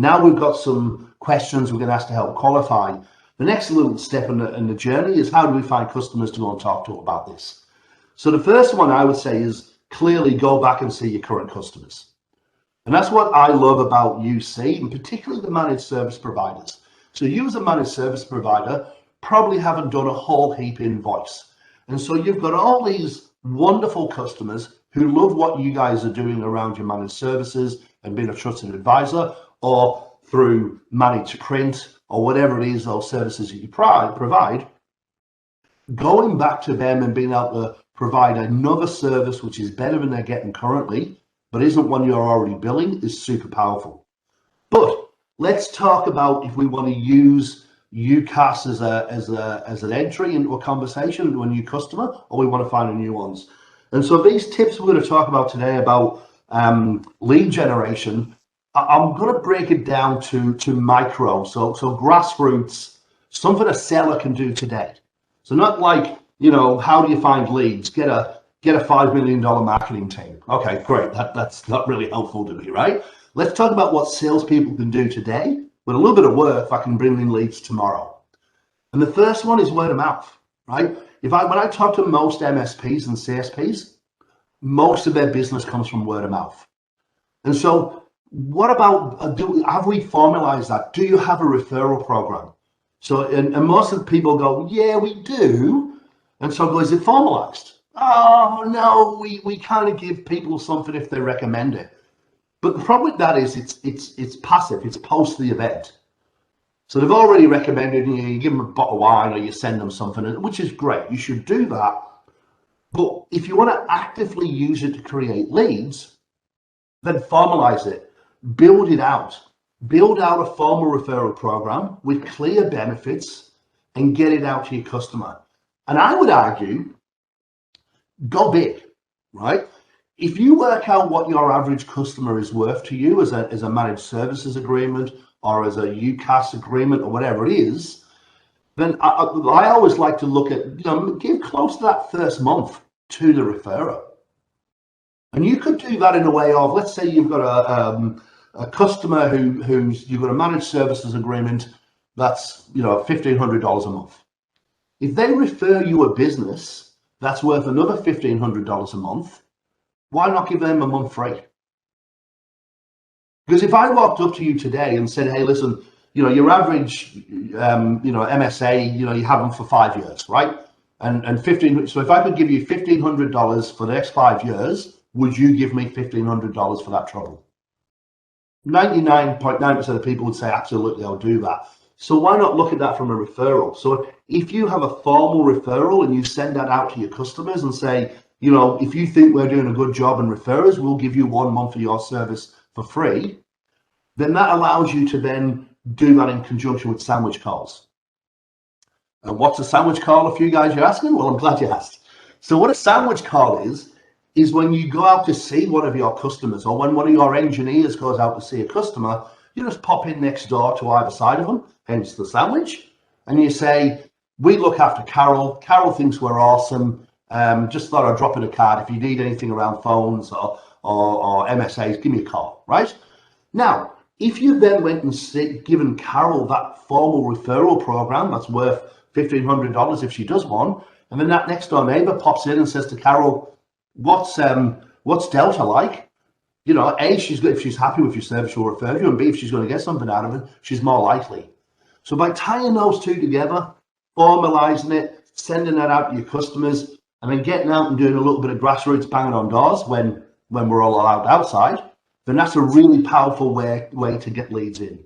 Now we've got some questions we're going to ask to help qualify. The next little step in the journey is how do we find customers to go and talk to about this? So the first one I would say is clearly go back and see your current customers. And that's what I love about UC, and particularly the managed service providers. So you as a managed service provider probably haven't done a whole heap in voice. And so you've got all these wonderful customers who love what you guys are doing around your managed services and being a trusted advisor, or through managed print, or whatever it is, those services that you provide, going back to them and being able to provide another service which is better than they're getting currently, but isn't one you're already billing, is super powerful. But let's talk about if we want to use UCaaS as an entry into a conversation into a new customer, or we want to find new ones. And so these tips we're going to talk about today about lead generation, I'm going to break it down to micro, so grassroots, something a seller can do today. So not like, how do you find leads? Get a $5 million marketing team. Okay, great. That's not really helpful to me, right? Let's talk about what salespeople can do today. With a little bit of work, I can bring in leads tomorrow. And the first one is word of mouth, right? When I talk to most MSPs and CSPs, most of their business comes from word of mouth. And so what about, have we formalized that? Do you have a referral program? So, and most of the people go, yeah, we do. And so I go, is it formalized? Oh, no, we kind of give people something if they recommend it. But the problem with that is it's passive, it's post the event. So they've already recommended you give them a bottle of wine or you send them something, which is great. You should do that. But if you want to actively use it to create leads, then formalize it, build it out. Build out a formal referral program with clear benefits and get it out to your customer. And I would argue, go big, right? If you work out what your average customer is worth to you as a managed services agreement or as a UCaaS agreement or whatever it is, then I always like to look at, give close to that first month to the referrer. And you could do that in a way of, let's say you've got a customer who's you've got a managed services agreement that's $1,500 a month. If they refer you a business that's worth another $1,500 a month, why not give them a month free? Because if I walked up to you today and said, hey, listen, your average MSA, you have them for 5 years, right? And 15. So if I could give you $1,500 for the next 5 years, would you give me $1,500 for that trouble? 99.9% of people would say, absolutely, I'll do that. So why not look at that from a referral? So if you have a formal referral and you send that out to your customers and say, if you think we're doing a good job in referrals, we'll give you 1 month of your service for free, then that allows you to then do that in conjunction with sandwich calls. And what's a sandwich call, if you guys are asking? Well, I'm glad you asked. So what a sandwich call is when you go out to see one of your customers, or when one of your engineers goes out to see a customer, you just pop in next door to either side of them, hence the sandwich, and you say, we look after Carol. Carol thinks we're awesome. Just thought I'd drop in a card. If you need anything around phones or MSAs, give me a call, right? Now, if you then went and given Carol that formal referral program that's worth $1,500 if she does one, and then that next door neighbor pops in and says to Carol, what's Delta like? A, if she's happy with your service, she'll refer you, and B, if she's going to get something out of it, she's more likely. So by tying those two together, formalizing it, sending that out to your customers, and then getting out and doing a little bit of grassroots banging on doors when we're all allowed outside, then that's a really powerful way to get leads in.